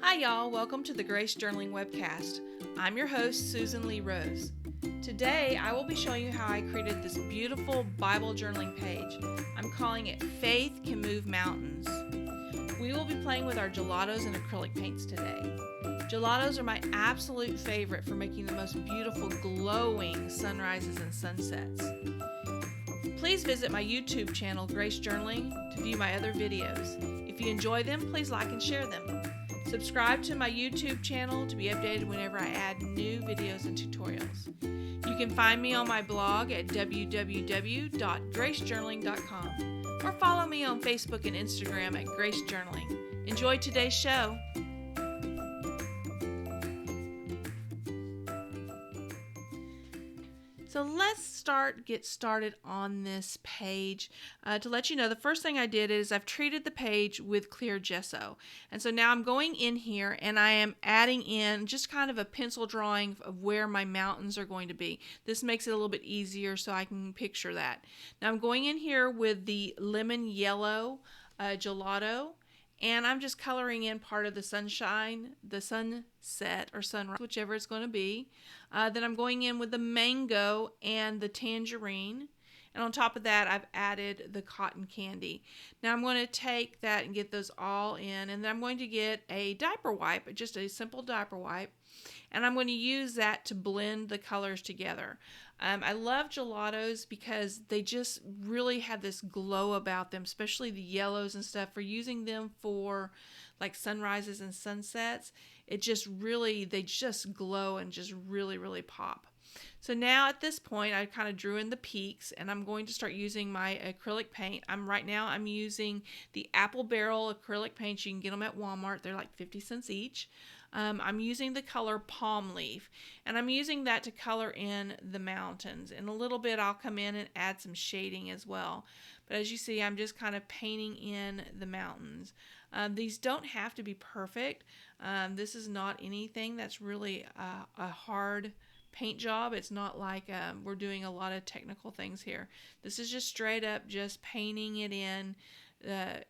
Hi y'all, welcome to the Grace Journaling Webcast. I'm your host, Susan Lee Rose. Today I will be showing you how I created this beautiful Bible journaling page. I'm calling it Faith Can Move Mountains. We will be playing with our gelatos and acrylic paints today. Gelatos are my absolute favorite for making the most beautiful glowing sunrises and sunsets. Please visit my YouTube channel, Grace Journaling, to view my other videos. If you enjoy them, please like and share them. Subscribe to my YouTube channel to be updated whenever I add new videos and tutorials. You can find me on my blog at www.gracejournaling.com or follow me on Facebook and Instagram at Grace Journaling. Enjoy today's show. So let's get started on this page. To let you know, the first thing I did is I've treated the page with clear gesso. And so now I'm going in here and I am adding in just kind of a pencil drawing of where my mountains are going to be. This makes it a little bit easier so I can picture that. Now I'm going in here with the lemon yellow gelato. And I'm just coloring in part of the sunshine, the sunset or sunrise, whichever it's going to be. Then I'm going in with the mango and the tangerine. And on top of that, I've added the cotton candy. Now I'm going to take that and get those all in. And then I'm going to get a diaper wipe, just a simple diaper wipe. And I'm going to use that to blend the colors together. I love gelatos because they just really have this glow about them, especially the yellows and stuff. For using them for like sunrises and sunsets, they just glow and just really pop. So now at this point, I kind of drew in the peaks, and I'm going to start using my acrylic paint. Right now I'm using the Apple Barrel acrylic paints. You can get them at Walmart. They're like 50 cents each. I'm using the color Palm Leaf, and I'm using that to color in the mountains. In a little bit, I'll come in and add some shading as well. But as you see, I'm just kind of painting in the mountains. These don't have to be perfect. This is not anything that's really a hard paint job. It's not like we're doing a lot of technical things here. This is just straight up just painting it in,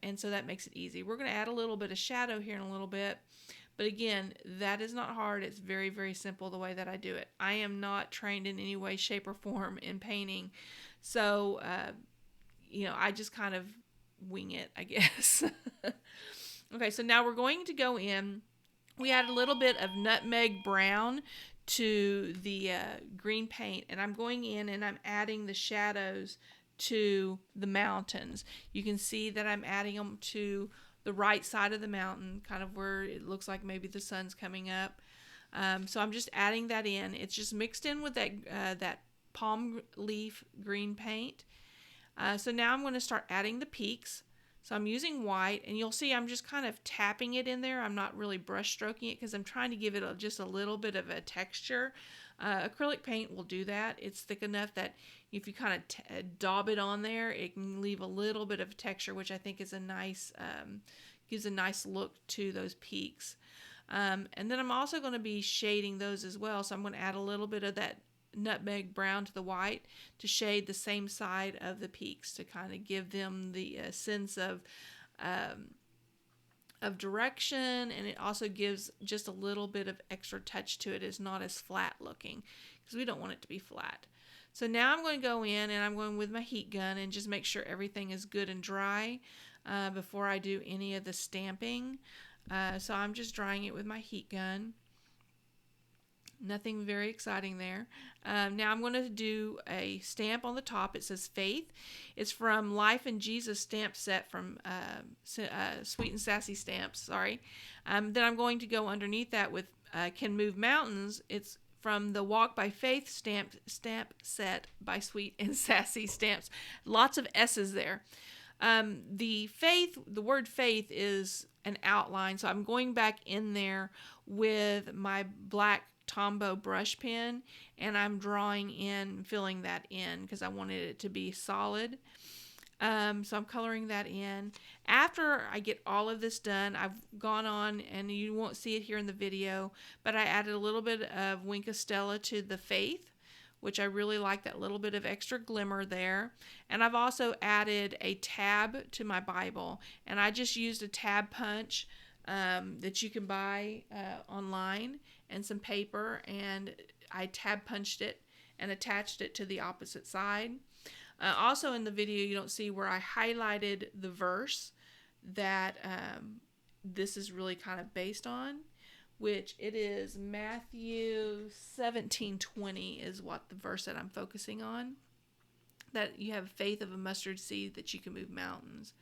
and so that makes it easy. We're going to add a little bit of shadow here in a little bit. But again, that is not hard. It's very simple the way that I do it. I am not trained in any way, shape, or form in painting. So, I just kind of wing it, I guess. Okay, so now we're going to go in. We add a little bit of nutmeg brown to the green paint. And I'm going in and I'm adding the shadows to the mountains. You can see that I'm adding them to the right side of the mountain, kind of where it looks like maybe the sun's coming up. So I'm just adding that in. It's just mixed in with that palm leaf green paint. So now I'm going to start adding the peaks. So I'm using white, and you'll see I'm just kind of tapping it in there. I'm not really brush stroking it because I'm trying to give it just a little bit of a texture. Acrylic paint will do that. It's thick enough that if you kind of daub it on there, it can leave a little bit of texture, which I think is a nice, gives a nice look to those peaks. And then I'm also going to be shading those as well. So I'm going to add a little bit of that nutmeg brown to the white to shade the same side of the peaks to kind of give them the sense of direction, and it also gives just a little bit of extra touch to it. It's not as flat looking because we don't want it to be flat. So now I'm going to go in and I'm going with my heat gun and just make sure everything is good and dry before I do any of the stamping. So I'm just drying it with my heat gun. Nothing very exciting there. Now I'm going to do a stamp on the top. It says Faith. It's from Life and Jesus stamp set from Sweet and Sassy Stamps. Sorry. Then I'm going to go underneath that with Can Move Mountains. It's from the Walk by Faith stamp set by Sweet and Sassy Stamps. Lots of S's there. The word faith is an outline, so I'm going back in there with my black Tombow brush pen, and I'm drawing in, filling that in because I wanted it to be solid. So I'm coloring that in. After I get all of this done, I've gone on, and you won't see it here in the video, but I added a little bit of Fiber-Castell to the Faith, which I really like that little bit of extra glimmer there. And I've also added a tab to my Bible, and I just used a tab punch that you can buy online, and some paper, and I tab punched it and attached it to the opposite side. Also in the video, you don't see where I highlighted the verse that this is really kind of based on, which it is Matthew 17:20 is what the verse that I'm focusing on. That you have faith of a mustard seed that you can move mountains.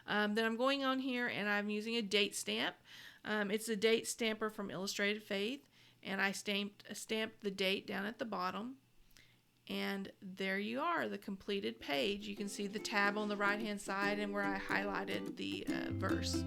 Then I'm going on here and I'm using a date stamp. It's a date stamper from Illustrated Faith, and I stamped the date down at the bottom. And there you are, the completed page. You can see the tab on the right hand side and where I highlighted the verse.